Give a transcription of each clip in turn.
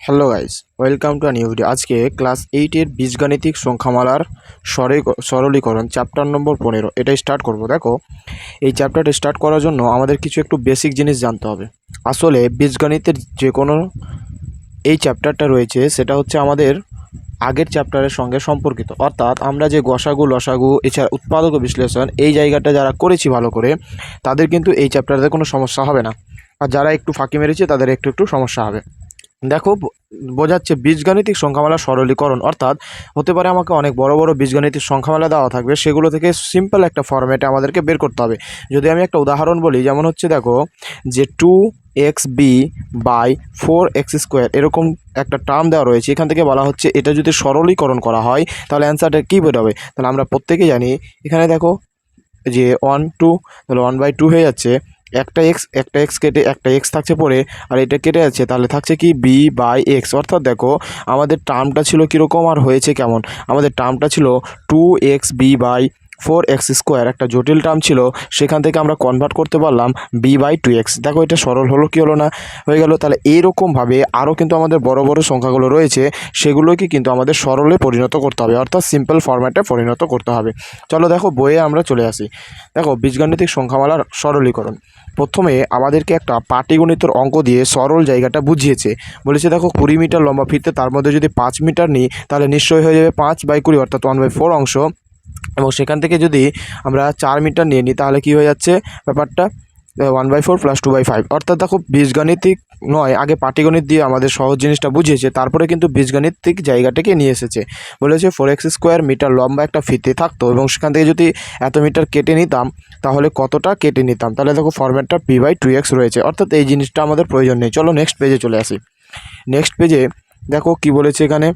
Hello guys, welcome to a new video. আজকে class 8-এর বীজগাণিতিক সংখ্যামালার সরলীকরণ চ্যাপ্টার নম্বর 15 এটাই স্টার্ট করব। দেখো, এই চ্যাপ্টারটা স্টার্ট করার জন্য আমাদের কিছু একটু বেসিক জিনিস জানতে হবে। আসলে বীজগণিতের যে কোনো এই চ্যাপ্টারটা রয়েছে সেটা হচ্ছে আমাদের আগের চ্যাপ্টারের সঙ্গে সম্পর্কিত, অর্থাৎ আমরা যে গসাগু লসাগু এছাড়া উৎপাদক ও বিশ্লেষণ এই জায়গাটা যারা করেছি ভালো করে, তাদের কিন্তু এই চ্যাপ্টারে কোনো সমস্যা হবে না। আর যারা একটু ফাঁকি মেরেছে তাদের একটু সমস্যা হবে। দেখো, বোঝাচ্ছে বীজগাণিতিক সংখ্যামালা সরলীকরণ, অর্থাৎ হতে পারে আমাকে অনেক বড় বড় বীজগাণিতিক সংখ্যামালা দেওয়া থাকবে, সেগুলো থেকে সিম্পল একটা ফরম্যাটে আমাদেরকে বের করতে হবে। যদি আমি একটা উদাহরণ বলি, যেমন হচ্ছে দেখো যে 2xb বাই 4x² এরকম একটা টার্ম দেওয়া রয়েছে। এখান থেকে বলা হচ্ছে এটা যদি সরলীকরণ করা হয় তাহলে অ্যান্সারটা কী বেরোবে। তাহলে আমরা প্রত্যেকেই জানি এখানে দেখো যে 1 2, তাহলে 1/2 হয়ে যাচ্ছে। একটা এক্স কেটে একটা এক্স থাকছে পরে, আর এটা কেটে যাচ্ছে, তাহলে থাকছে কি b/x। অর্থাৎ দেখো আমাদের টার্মটা ছিল কীরকম আর হয়েছে কেমন। আমাদের টার্মটা ছিল 2xb/4x², একটা জটিল টার্ম ছিল, সেখান থেকে আমরা কনভার্ট করতে পারলাম b/2x। দেখো এটা সরল হলো কি হলো না, হয়ে গেল। তাহলে এইরকমভাবে আরও কিন্তু আমাদের বড় বড় সংখ্যাগুলো রয়েছে, সেগুলোকে কিন্তু আমাদের সরলে পরিণত করতে হবে, অর্থাৎ সিম্পল ফরম্যাটে পরিণত করতে হবে। চলো দেখো বইয়ে আমরা চলে আসি। দেখো বীজগাণিতিক সংখ্যামালার সরলীকরণ, প্রথমে আমাদেরকে একটা পাটিগণিতের অঙ্ক দিয়ে সরল জায়গাটা বুঝিয়েছে। বলেছে দেখো 20 মিটার লম্বা ফিতে, তার মধ্যে যদি 5 মিটার নিই তাহলে নিশ্চয়ই হয়ে যাবে 5/20, অর্থাৎ 1/4 অংশ। এবং সেখান থেকে যদি আমরা 4 মিটার নিয়ে নিই তাহলে কী হয়ে যাচ্ছে ব্যাপারটা, 1/4 + 2/5। অর্থাৎ দেখো বীজগাণিতিক নয়, আগে পাটিগণিত দিয়ে আমাদের সহজ জিনিসটা বুঝিয়েছে, তারপরে কিন্তু বীজগাণিতিক জায়গাটাকে নিয়ে এসেছে। বলেছে 4x² মিটার লম্বা একটা ফিতে থাকতো, এবং সেখান থেকে যদি এত মিটার কেটে নিতাম তাহলে কতটা কেটে নিতাম। তাহলে দেখো ফরম্যাটটা p/2x রয়েছে, অর্থাৎ এই জিনিসটা আমাদের প্রয়োজন নেই। চলো নেক্সট পেজে চলে আসি। নেক্সট পেজে দেখো কি বলেছে এখানে,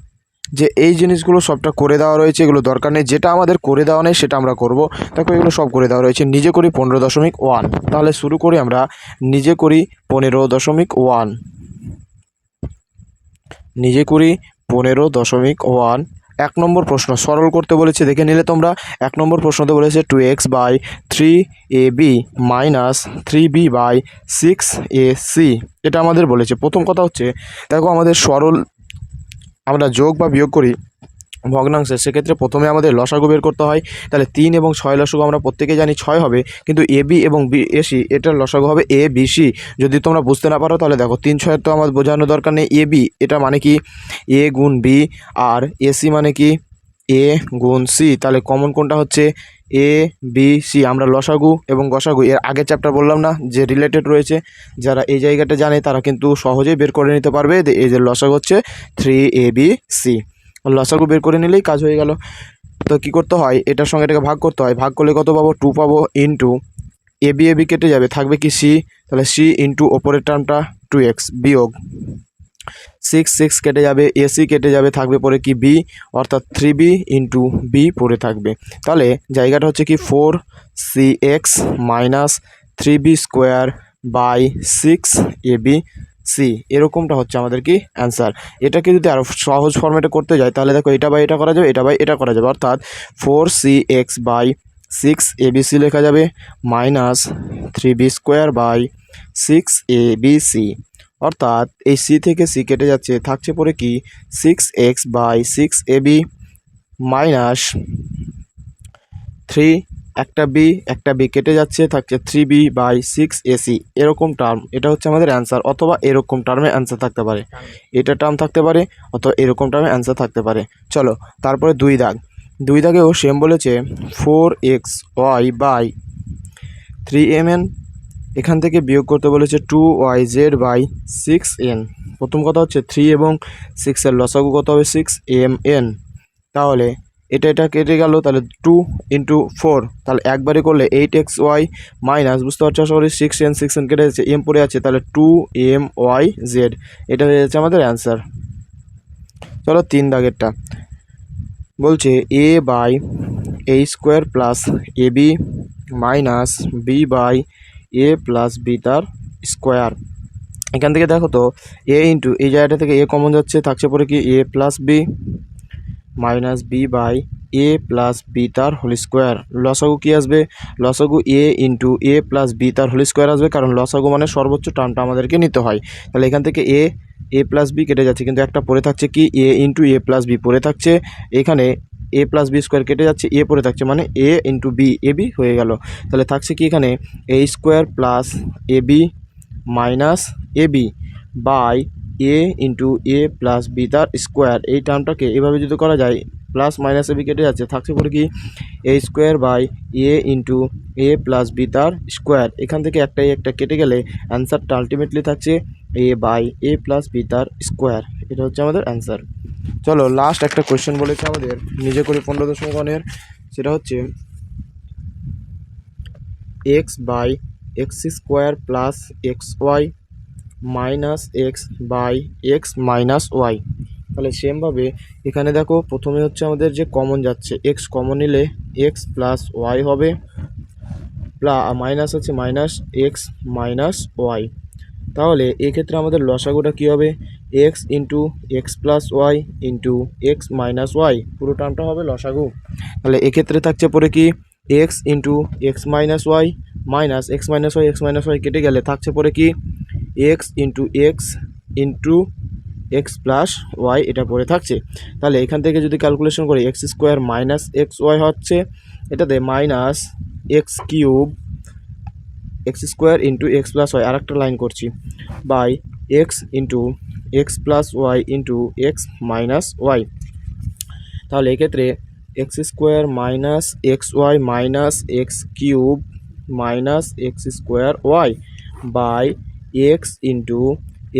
যে এই জিনিসগুলো সবটা করে দেওয়া রয়েছে, এগুলো দরকার নেই, যেটা আমাদের করে দেওয়া নেই সেটা আমরা করব। দেখো এগুলো সব করে দেওয়া রয়েছে। নিজে করি 15.1, তাহলে শুরু করি আমরা। নিজে করি 15.1, নিজে করি 15.1। 1 নম্বর প্রশ্ন সরল করতে বলেছে, দেখে নিলে তোমরা। 1 নম্বর প্রশ্নতে বলেছে 2x/3ab - 3b/6ac, এটা আমাদের বলেছে। প্রথম কথা হচ্ছে দেখো আমাদের সরল আমরা যোগ বা বিয়োগ করি ভগ্নাংশে, সেক্ষেত্রে প্রথমে আমাদের লসাগু বের করতে হয়। তাহলে 3 এবং 6 লসাগু আমরা প্রত্যেকে জানি 6 হবে, কিন্তু এবি এবং বিএসি এটার লসাগু হবে ABC। যদি তোমরা বুঝতে না পারো তাহলে দেখো 3 6 তো আমার বোঝানোর দরকার নেই। এবি এটা মানে কি A গুণ B, আর এসি মানে কি A গুণ C। তাহলে কমন কোনটা হচ্ছে ABC। আমরা লসাগু এবং গসাগু এর আগের চ্যাপ্টার বললাম না যে রিলেটেড রয়েছে, যারা এই জায়গাটা জানে তারা কিন্তু সহজেই বের করে নিতে পারবে। এই যে লসাগু হচ্ছে 3ABC, লসাগু বের করে নিলেই কাজ হয়ে গেল। তো কী করতে হয়, এটার সঙ্গে এটাকে ভাগ করতে হয়। ভাগ করলে কত পাবো, 2 পাবো, ইন্টু এবি কেটে যাবে, থাকবে কি C, তাহলে C ইন্টু ওপরের টার্মটা 2x বিয়োগ 6 কেটে যাবে, এসি কেটে যাবে, থাকবে পরে কি B, অর্থাৎ 3b ইন্টু B পড়ে থাকবে। তাহলে জায়গাটা হচ্ছে কি 4cx - 3b² / 6abc, এরকমটা হচ্ছে আমাদের কি অ্যান্সার। এটাকে যদি আরও সহজ ফরম্যাটে করতে যাই তাহলে দেখো এটা বাই এটা করা যাবে, এটা বাই এটা করা যাবে, অর্থাৎ 4cx/6abc লেখা যাবে -3b² / 6abc। অর্থাৎ এই সি থেকে সি কেটে যাচ্ছে, থাকছে পরে কি 6x/6ab মাইনাস 3, একটা বি কেটে যাচ্ছে, থাকছে 3b/6ac, এরকম টার্ম। এটা হচ্ছে আমাদের অ্যান্সার, অথবা এরকম টার্মে অ্যান্সার থাকতে পারে, এটা টার্ম থাকতে পারে, অথবা এরকম টার্মে অ্যান্সার থাকতে পারে। চলো তারপরে 2 দাগ। 2 দাগেও সেম বলেছে 4xy/3mn, এখান থেকে বিয়োগ করতে বলেছে 2yz/6n। প্রথম কথা হচ্ছে 3 এবং 6 এর লসাগু কত হবে 6mn। তাহলে এটা কেটে গেল, তাহলে 2 ইন্টু 4, তাহলে একবারে করলে 8xy মাইনাস, বুঝতে পারছো আশা করি, 6n কেটে যাচ্ছে, m পড়ে আছে, তাহলে 2myz, এটা হয়ে যাচ্ছে আমাদের অ্যান্সার। চলো 3 দাগেরটা বলছে a/a² + ab - b/a + b তার স্কোয়ার। এখান থেকে দেখো তো a ইন্টু এই জায়গাটা থেকে a কমন যাচ্ছে, থাকছে পরে কি a + b - b/a + b তার হোল স্কোয়ার। লসাগু কি আসবে, লসাগু a ইন্টু a + b তার হোল স্কোয়ার আসবে, কারণ লসাগু মানে সর্বোচ্চ টার্মটা আমাদেরকে নিতে হয়। তাহলে এখান থেকে a এ প্লাস বি কেটে যাচ্ছে, কিন্তু একটা পড়ে থাকছে কি এ ইন্টু এ প্লাস বি পড়ে থাকছে। এখানে এ প্লাস বি স্কোয়ার কেটে যাচ্ছে, এ পড়ে থাকছে, মানে A into B, A B হয়ে গেল। তাহলে থাকছে কি এখানে A square plus A B minus A B by A into A plus B তার স্কোয়ার। এই টার্মটাকে এভাবে যদি করা যায়, প্লাস মাইনাস এ বি কেটে যাচ্ছে, থাকছে পরে কি A square by A into A plus B তার স্কোয়ার। এখান থেকে একটা কেটে গেলে অ্যান্সারটা আলটিমেটলি থাকছে A by A plus B তার স্কোয়ার। এটা হচ্ছে আমাদের অ্যান্সার। চলো লাস্ট একটা কোয়েশ্চেন বলেছে আমাদের, নিজে করে 15.1-এর, সেটা হচ্ছে x by x square plus x Y minus x by x minus Y. তাহলে সেমভাবে এখানে দেখো প্রথমে হচ্ছে আমাদের যে কমন যাচ্ছে, এক্স কমন নিলে এক্স প্লাস ওয়াই হবে, মাইনাস আছে মাইনাস এক্স মাইনাস ওয়াই। তাহলে এক্ষেত্রে আমাদের লসাগুটা কী হবে, x into x plus Y into x minus y, পুরো টার্মটা হবে লসাগু। তাহলে এক্ষেত্রে থাকছে পরে কি x into x minus y minus x minus y কেটে গেলে থাকছে পরে কি x into x plus y, এটা পড়ে থাকছে। তাহলে এখান থেকে যদি ক্যালকুলেশন করি x square minus x Y হচ্ছে, এটাতে minus X cube X square into x plus Y, আর একটা লাইন করছি, by x into x plus Y into x minus Y. তাহলে এক্ষেত্রে X square minus x Y minus X cube minus x square Y by x into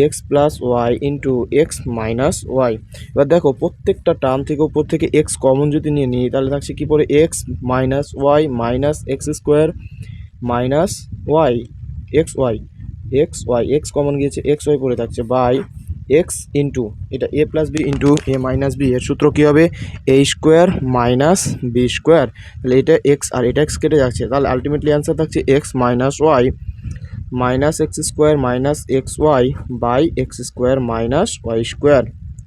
x plus Y into x minus Y. এবার দেখো প্রত্যেকটা term থেকে উপর থেকে x common যদি নিয়ে নিই, তাহলে থাকছে কী পরে x minus y minus x square minus y x common গিয়েছে, এক্স ওয়াই পড়ে থাকছে, বাই এক্স ইন্টু এটা a plus B into A minus b, এর সূত্র কী হবে a square minus b square. তাহলে এটা এক্স আর এটা এক্স কেটে যাচ্ছে, তাহলে আলটিমেটলি অ্যান্সার থাকছে x minus y minus x square minus x y by x square minus Y square.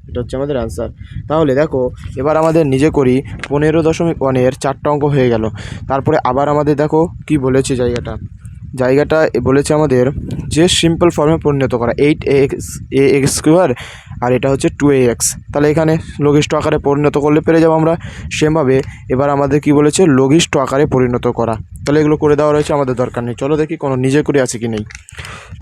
এটা হচ্ছে আমাদের অ্যান্সার। তাহলে দেখো এবার আমাদের নিজে করি 15.1-এর 4টা অঙ্ক হয়ে গেল। তারপরে আবার আমাদের দেখো কি বলেছে জায়গাটা বলেছে আমাদের যে সিম্পল ফর্মে পরিণত করা 8ax স্কোয়ার, আর এটা হচ্ছে 2ax। তাহলে এখানে লঘিষ্ঠ আকারে পরিণত করলে পেরে যাবো আমরা। সেমভাবে এবার আমাদের কি বলেছে লঘিষ্ঠ আকারে পরিণত করা, তাহলে এগুলো করে দেওয়া রয়েছে, আমাদের দরকার নেই। চলো দেখি কোনো নিজে করে আছে কি নেই।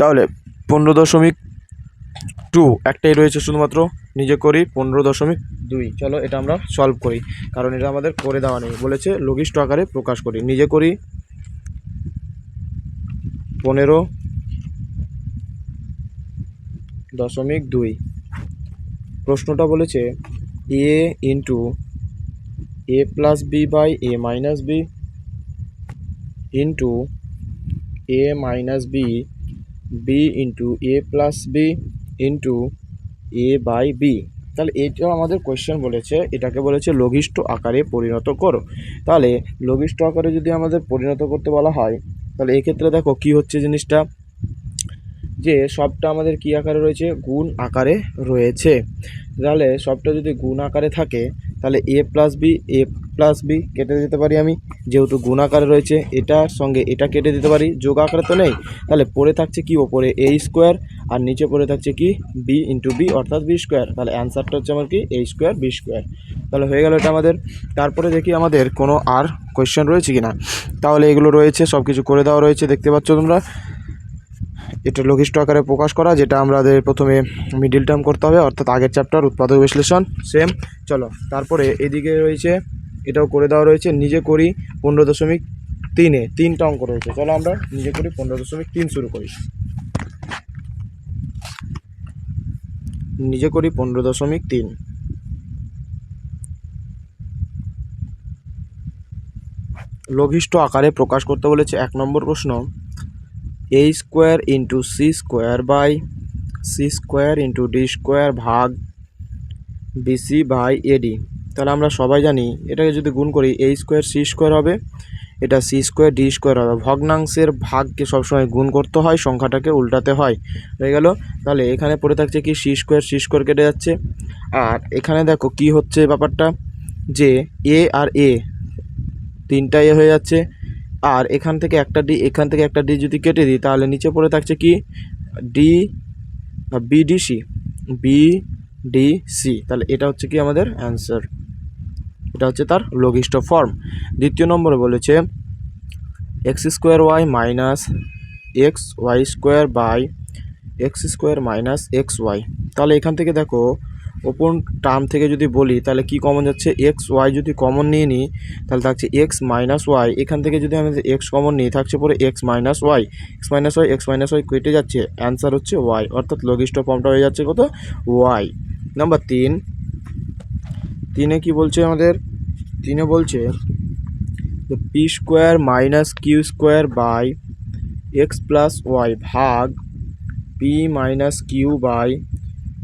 তাহলে 15.2 একটাই রয়েছে শুধুমাত্র, নিজে করি 15.2। চলো এটা আমরা সলভ করি, কারণ এটা আমাদের করে দেওয়া নেই, বলেছে লঘিষ্ঠ আকারে প্রকাশ করি। নিজে করি 15.2। প্রশ্নটা বলেছে A into A plus B by A minus B into A minus B B into A plus B into A by B. তাহলে এইটাও আমাদের কোয়েশ্চেন বলেছে, এটাকে বলেছে লঘিষ্ঠ আকারে পরিণত করো। তাহলে লঘিষ্ঠ আকারে যদি আমাদের পরিণত করতে বলা হয়, তাহলে এক্ষেত্রে দেখো কি হচ্ছে জিনিসটা, যে সবটা আমাদের কি আকারে রয়েছে গুণ আকারে রয়েছে। তাহলে সবটা যদি গুণ আকারে থাকে, তাহলে এ প্লাস বি কেটে দিতে পারি আমি, যেহেতু গুণ আকারে রয়েছে এটার সঙ্গে এটা কেটে দিতে পারি, যোগ আকারে তো নেই। তাহলে পড়ে থাকছে কি ওপরে এ স্কোয়ার আর নিচে পড়ে থাকছে কি বি ইন্টু বি অর্থাৎ বি স্কোয়ার। তাহলে অ্যান্সারটা হচ্ছে আমার কি এ স্কোয়ার বি স্কোয়ার। তাহলে হয়ে গেল এটা আমাদের। তারপরে দেখি আমাদের কোনো আর কোয়েশ্চেন রয়েছে কি না। তাহলে এগুলো রয়েছে, সব কিছু করে দেওয়া রয়েছে, দেখতে পাচ্ছ তোমরা। এটা লঘিষ্ঠ আকারে প্রকাশ করা, যেটা আমাদের প্রথমে মিডিল টার্ম করতে হবে, অর্থাৎ আগের চ্যাপ্টার উৎপাদক বিশ্লেষণ সেম। চলো তারপরে এদিকে রয়েছে, এটাও করে দেওয়া রয়েছে। নিজে করি 15.3-এ 3টা অঙ্ক রয়েছে। চলো আমরা নিজে করি 15.3 শুরু করি। নিজে করি 15.3। লঘিষ্ঠ আকারে প্রকাশ করতে বলেছে 1 নম্বর প্রশ্ন, A square into C square by C square into D square ভাগ বিসি বাই এডি। তাহলে আমরা সবাই জানি এটাকে যদি গুণ করি এ স্কোয়ার সি স্কোয়ার হবে, এটা সি স্কোয়ার ডি স্কোয়ার হবে। ভগ্নাংশের ভাগকে সবসময় গুণ করতে হয়, সংখ্যাটাকে উল্টাতে হয়। হয়ে গেল। তাহলে এখানে পড়ে থাকছে কি সি স্কোয়ার কেটে যাচ্ছে। আর এখানে দেখো কি হচ্ছে ব্যাপারটা, যে এ আর এ 3টা এ হয়ে যাচ্ছে, আর এখান থেকে একটা ডি যদি কেটে দিই, তাহলে নিচে পড়ে থাকছে কি D BDC. B D C, তাহলে এটা হচ্ছে কি আমাদের অ্যান্সার, এটা হচ্ছে তার লঘিষ্ঠ ফর্ম। দ্বিতীয় নম্বরে বলেছে x square y minus x y square by x square minus x y. তাহলে এখান থেকে দেখো ওপর টার্ম থেকে যদি বলি তাহলে কি কমন যাচ্ছে, এক্স ওয়াই যদি কমন নিয়ে নিই তাহলে থাকছে এক্স মাইনাস ওয়াই, এখান থেকে যদি আমি এক্স কমন নিই থাকছে পরে x minus y, x minus y কেটে যাচ্ছে, অ্যান্সার হচ্ছে ওয়াই, অর্থাৎ লঘিষ্ঠ ফর্মটা হয়ে যাচ্ছে কত, ওয়াই। নাম্বার 3, তিনে কি বলছে আমাদের, তিনে বলছে P square minus Q square by X plus Y ভাগ P minus Q by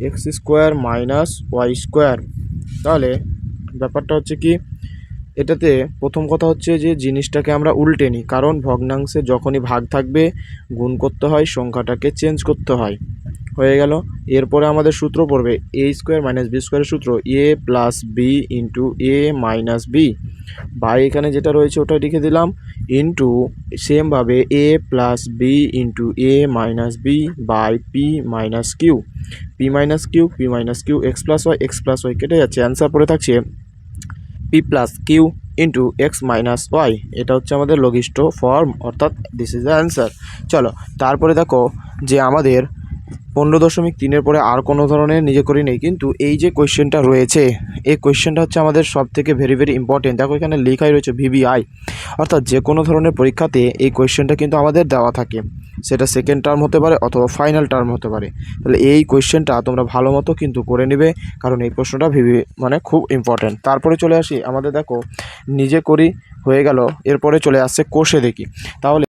x square minus Y square. তাহলে ব্যাপারটা হচ্ছে কি, এটাতে প্রথম কথা হচ্ছে যে জিনিসটাকে আমরা উল্টে নিই, কারণ ভগ্নাংশে যখনই ভাগ থাকবে গুণ করতে হয়, সংখ্যাটাকে চেঞ্জ করতে হয়। হয়ে গেল। এরপরে আমাদের সূত্র পড়বে এ স্কোয়ার মাইনাস বি স্কোয়ারের সূত্র A plus B into A minus B, by এখানে যেটা রয়েছে ওটা লিখে দিলাম, ইন্টু সেমভাবে A plus B into A minus B by P minus Q, P minus Q X plus Y কেটে যাচ্ছে, অ্যান্সার পড়ে থাকছে P plus Q into x minus Y. এটা হচ্ছে আমাদের লঘিষ্ঠ ফর্ম, অর্থাৎ দিস ইজ দ্য অ্যান্সার। চলো তারপরে দেখো যে আমাদের 15.3 পরে আর কোনো ধরনের নিজে করি নেই, কিন্তু এই যে কোয়েশ্চেনটা রয়েছে এই কোয়েশ্চেনটা হচ্ছে আমাদের সব থেকে ভেরি ভেরি ইম্পর্টেন্ট। দেখো এখানে লেখাই রয়েছে ভিভিআই, অর্থাৎ যে কোনো ধরনের পরীক্ষাতে এই কোয়েশ্চেনটা কিন্তু আমাদের দেওয়া থাকে, সেটা সেকেন্ড টার্ম হতে পারে অথবা ফাইনাল টার্ম হতে পারে। তাহলে এই কোয়েশ্চেনটা তোমরা ভালো মতো কিন্তু করে নেবে, কারণ এই প্রশ্নটা মানে খুব ইম্পর্টেন্ট। তারপরে চলে আসি আমাদের, দেখো নিজে করি হয়ে গেল, এরপরে চলে আসছে কোষে দেখি। তাহলে